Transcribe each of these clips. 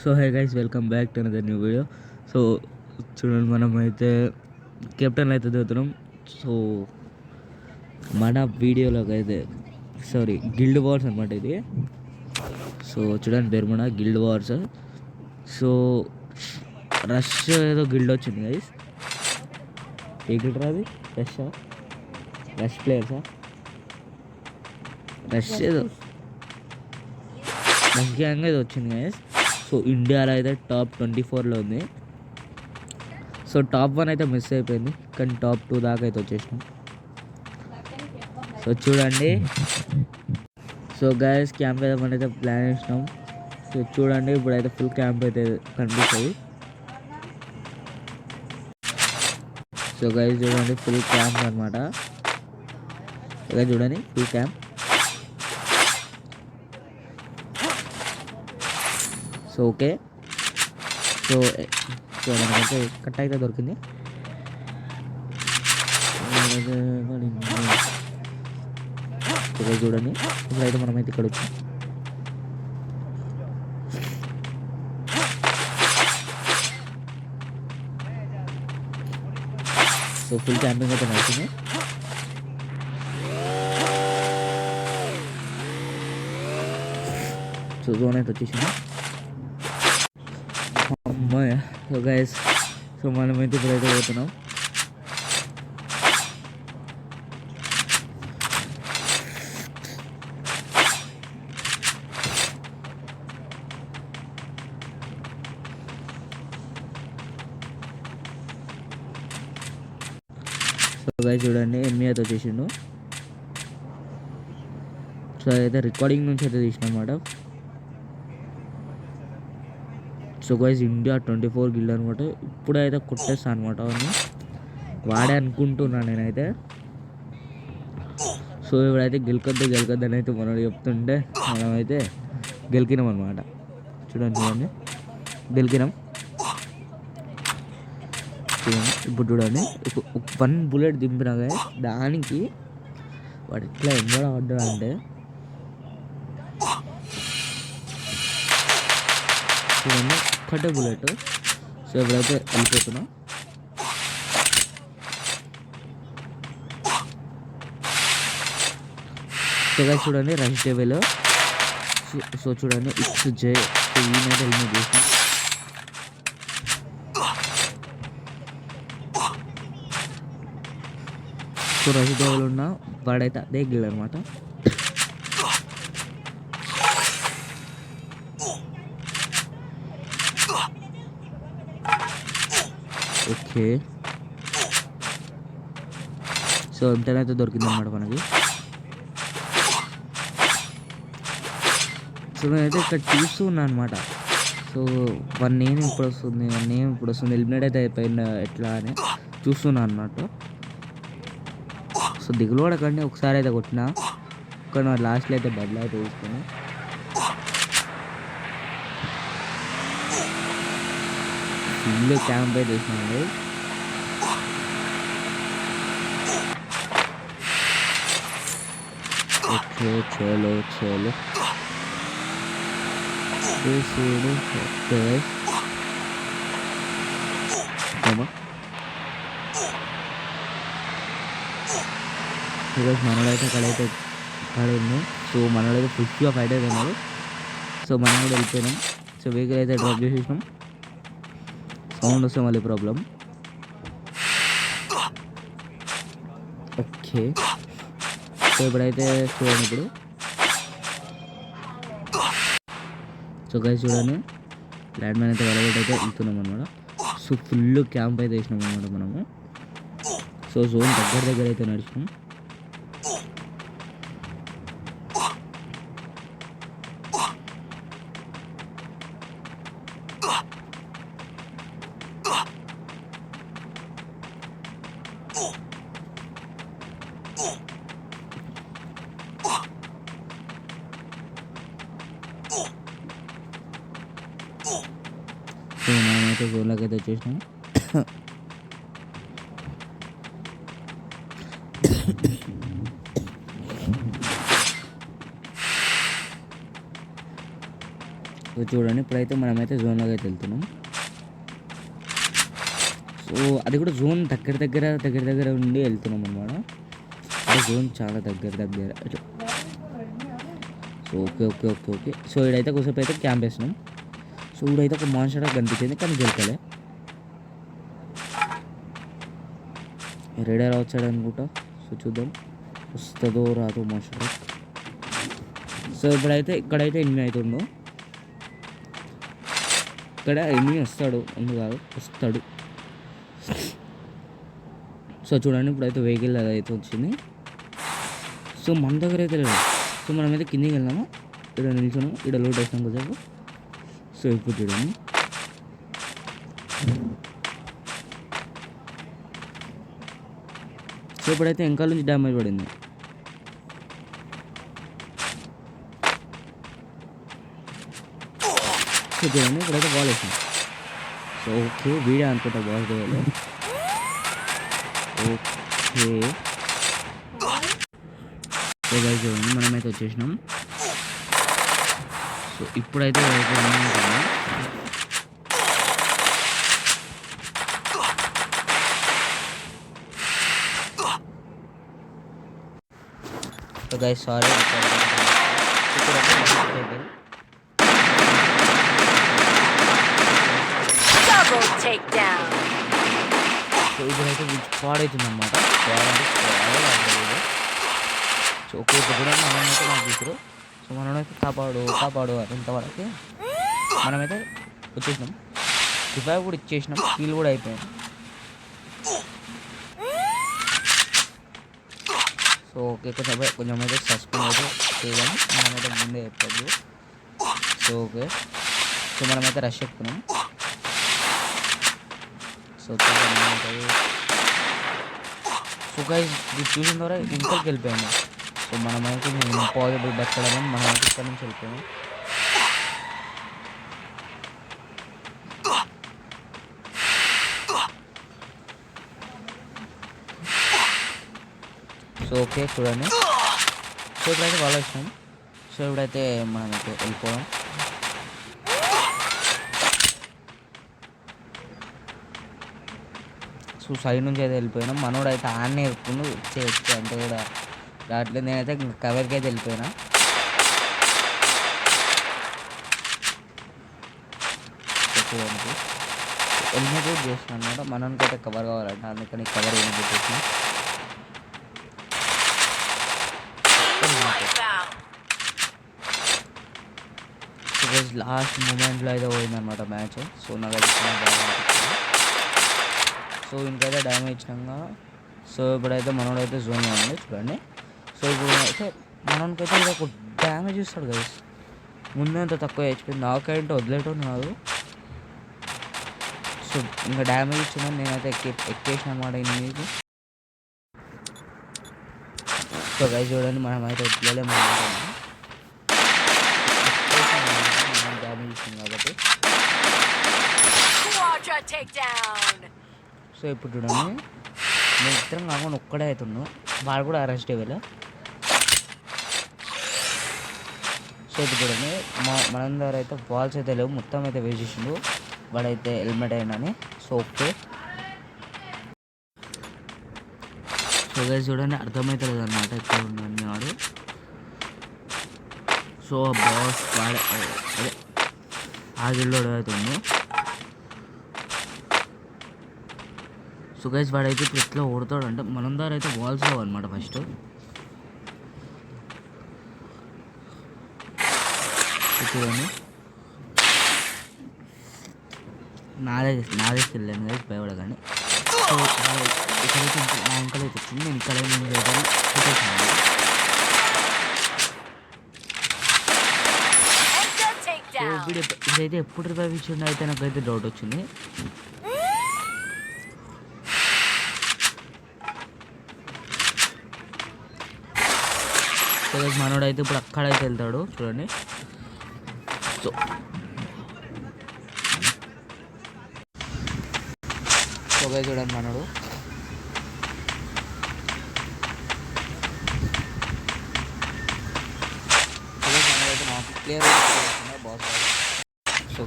So hey guys, welcome back to another new video. So చూడండి, మనం అయితే captain అయితే దిగుతున్నాం. సో మన వీడియోలోకి అయితే గిల్డ్ వార్స్ అనమాట ఇది. సో చూడండి, Bermuda guild wars. So rush ఏదో గిల్డ్ వచ్చింది గైస్. ఏ గిల్డ్ రాది? రష్ ప్లేయర్సా? రష్ ఏదో రష్ గ్యాంగ్ ఏదో వచ్చింది గైస్. సో ఇండియాలో అయితే టాప్ 24లో ఉంది. సో టాప్ 1 అయితే మిస్ అయిపోయింది, కానీ టాప్ 2 దాకా అయితే వచ్చేసినాం. సో చూడండి, సో గైస్ క్యాంప్ అయితే మనం అయితే ప్లాన్ చేసినాం. సో చూడండి, ఇప్పుడైతే ఫుల్ క్యాంప్ అయితే కనిపిస్తుంది. సో గైస్ చూడండి, ఫుల్ క్యాంప్ అనమాట. ఇక చూడండి, full camp. So okay, so so మనకైతే కట్ అయితే దొరికింది. చూడండి, ఇప్పుడైతే మనమైతే ఇక్కడ వచ్చాం. సో ఫుల్ క్యాంపింగ్ అయితే నడుస్తుంది. సో జోన్ అయితే వచ్చేసింది. అమ్మాయ. సో గైస్, సో మనమైతే ఇప్పుడైతే పోతున్నాం. సో గైస్ చూడండి, ఎనిమిది అయితే వచ్చేసిండు. సో అయితే రికార్డింగ్ నుంచి అయితే తీసిన అనమాట. సో గైస్, ఇండియా 24 గిల్డ్ అనమాట. ఇప్పుడైతే కొట్టేస్తాను అనమాట. అవన్నీ వాడే అనుకుంటున్నాను నేనైతే. సో ఇప్పుడైతే గెలకొద్దు అని అయితే మనం చెప్తుంటే మనమైతే గెలికినాం అనమాట. చూడండి, గెలికినాం. చూడండి, ఇప్పుడు చూడండి, 1 బుల్లెట్ దింపినా కానీ దానికి వాడు ఎట్లా ఎంజాయ్ ఆడ్డాడు అంటే, చూడండి, ఒక్కటే బుల్లెట్. సో ఇప్పుడైతే వెళ్ళిపోతున్నాం. సో గైస్ చూడండి, రష్ డెవెల్. సో చూడండి, ఇట్స్ జే. సో ఈయనైతే హెల్మెట్ చేసిన. సో రష్ డెవెల్ ఉన్న వాడైతే అదే గిల్ అనమాట. ఓకే, సో ఎంటైనా అయితే దొరికింది అనమాట మనకి. సో నేనైతే ఇక్కడ చూస్తూ ఉన్నాను అనమాట. సో 1 నేమ్ ఇప్పుడు వస్తుంది, ఎలిమినేట్ అయితే అయిపోయింది ఎట్లా అని చూస్తున్నాను అన్నట్టు. సో దిగులు పడకండి, ఒకసారి అయితే కొట్టినా, కానీ లాస్ట్లో అయితే డబ్బులు అయితే తీసుకుని ఫుల్ క్యాంప్ అయితే వేసినాను. ఓకే, చలో మనోడైతే అక్కడైతే ఉంది. సో మనోడైతే ఫుల్గా ఫైట్ అయితే ఉన్నారు. సో మనం కూడా వెళ్ళిపోయినాం. సో వెహికల్ అయితే డ్రాప్ చేసేసినాం. సౌండ్ వస్తే మళ్ళీ ప్రాబ్లం. ఓకే, సో ఇప్పుడైతే చూడండి, ఇప్పుడు సో గైస్ చూడండి, ల్యాండ్ మ్యాన్ అయితే వెళ్ళబెట్టి అయితే వెళ్తున్నాం అనమాట. సో ఫుల్ క్యాంప్ అయితే వేసినాం అనమాట మనము. సో జోన్ దగ్గర అయితే నడిచినాం. సో మనమైతే జోన్లోకి అయితే వచ్చేసినాం. సో చూడండి ఇప్పుడైతే మనమైతే జోన్లోకి అయితే వెళ్తున్నాం. సో అది కూడా జోన్ దగ్గర ఉండి వెళ్తున్నాం అనమాట. జోన్ చాలా దగ్గర సో ఓకే. సో ఇడైతే కొద్దిసేపు అయితే క్యాంప్ వేసినాం. సో ఇడైతే ఒక మాన్స్టర్ కనిపించింది కానీ గెలకలే. రైడర్ అవుట్ సైడ్ అనుకుంటా. సో చూద్దాం వస్తుందో రాదో మాన్స్టర్. సో ఇప్పుడైతే ఇక్కడైతే ఎనిమిది అవుతుందో. ఇక్కడ ఎనిమిది వస్తాడు వస్తాడు. సో చూడండి ఇప్పుడైతే వెహికల్ అది అయితే వచ్చింది. సో మన దగ్గర అయితే లేదు. సో మనమైతే కిందికి వెళ్ళాము. ఇక్కడ నిల్చున్నాము. ఇక్కడ లోడ్ వేసాం కొద్దిసేపు. సో ఇప్పుడు చూడండి సో ఇప్పుడైతే వెనకాల నుంచి డ్యామేజ్ పడింది. సో చూడండి ఇప్పుడైతే బాల్ వేసాం. సో ఓకే వీడియో అనుకుంటా బాల్ చేయాలి. ఓకే సో గైస్ చూడండి మనమైతే వచ్చేసినాం. సో ఇప్పుడైతే సో గైస్ సారీ సో ఇప్పుడైతే పాడవుతుంది అనమాట. సో ఓకే ఇప్పుడు కూడా మనమైతే నాకు చూసారు. సో మనమైతే కాపాడు ఇంతవరకు మనమైతే వచ్చేసినాం. రిఫైవ్ కూడా ఇచ్చేసినాం. స్కిల్ కూడా అయిపోయింది. సో ఓకే కొంచెం అయితే సస్పెండ్ అయితే చేయలేము. మనమైతే ముందే చెప్పద్దు. సో ఓకే సో మనమైతే రష్ ఎక్కుతున్నాం. సో సో గైస్ ఇది చూసిన ద్వారా ఇంట్లోకి వెళ్ళిపోయాము. సో మనమైతే ఇంపాసిబుల్ బతకడం మనమైతే ఇక్కడ నుంచి వెళ్ళిపోయాము. సో ఓకే చూడండి సో ఇప్పుడైతే వాళ్ళు వచ్చినాం. సో ఇప్పుడైతే మనమైతే వెళ్ళిపోవడం. సో సైడ్ నుంచి అయితే వెళ్ళిపోయినాం. మనోడు అయితే ఆన్నే ఎప్పుడు వచ్చే అంతే కూడా రావట్లేదు. నేనైతే కవర్కి అయితే వెళ్ళిపోయినా. హెల్మెట్ చేసిన అనమాట. మనకి అయితే కవర్ కావాలంట, అందుకని కవర్ హెల్మెట్ చేసిన. లాస్ట్ మూమెంట్లో అయితే పోయిందనమాట మ్యాచ్. సో నాకు అయితే సో ఇంకైతే డ్యామేజ్ ఇచ్చినాక సో ఇప్పుడైతే మనోడైతే జోన్లో ఉంది చూడండి. సో ఇప్పుడు అయితే మనోనికైతే ఇది ఒక డ్యామేజ్ ఇస్తాడు కదా. ముందే అంత తక్కువ హెచ్పి నాకైతే వదిలేటం కాదు. సో ఇంకా డ్యామేజ్ ఇచ్చిన నేనైతే ఎక్కేసిన అన్నమాట ఎనిమిది. సో గైస్ చూడండి మనం అయితే వదిలేము డ్యామేజ్ ఇచ్చింది కాబట్టి. సో ఇప్పుడు చూడండి నేను ఇద్దరం కాకుండా ఒక్కడే అవుతున్నాను. వాడు కూడా అరెస్ట్ అయ్యేలా. సో ఇప్పుడు చూడండి మనందరూ అయితే బాల్స్ అయితే లేవు, మొత్తం అయితే వేస్ట్ చేసిండు. వాడైతే హెల్మెట్ అయినని. సో ఓకే సో గైస్ చూడండి అర్థమవుతలేదు అన్నమాట ఇక్కడ ఉన్నాను వాడు. సో బాస్ వాడే అదే ఆ గిల్లోడు అవుతుంది. సో గైస్ వాడైతే ఇప్పుడు ఎట్లా ఓడతాడు అంటే మనం ద్వారా అయితే బాల్స్ రావు అనమాట. ఫస్ట్ చూడండి నాదే వెళ్ళాను గైస్ భయపడకండి. సో ఇక్కడైతే నా ఇంకలు అయితే వచ్చింది. నేను ఇక్కడ ఇదైతే ఎప్పుడు రివైవ్ ఇచ్చిండు అయితే నాకైతే డౌట్ వచ్చింది. సో మనోడు అయితే ఇప్పుడు అక్కడైతే వెళ్తాడు చూడండి. సో చూడండి మనోడు ప్లేయర్ బాస్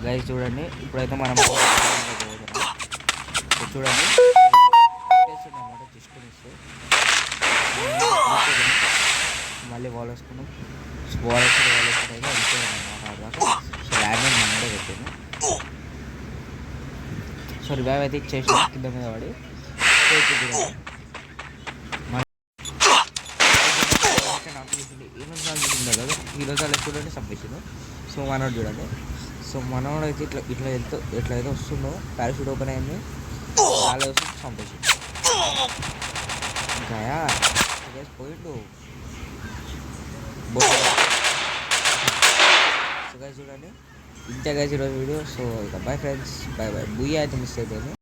గైస్ చూడండి, ఇప్పుడైతే మనం చూడండి అన్నమాట, జస్ట్ మిస్. మళ్ళీ బాల్ వేసుకున్నాం, బాల్ వేసుకుని అయితే వెళ్ళిపోయాం అన్నమాట. సో ల్యాండ్ మనడే పెట్టాను. సో రివైవ్ అయితే ఇచ్చేసాం కింద మీద పడి. ఈరోజు అలా చూడండి సబ్మిషన్. సో మనోడు చూడండి, సో మనోడు అయితే ఎట్లయితే వస్తుందో పారాషూట్ ఓపెన్ అయింది, అలా వస్తుంది చంపేసి ఇంకా పోయిండు. సో గైస్ చూడండి, ఇంతే గైస్ ఈరోజు వీడియో. సో ఇక బై ఫ్రెండ్స్, బై బై. బుయ్యా అయితే మిస్ అయిపోయింది.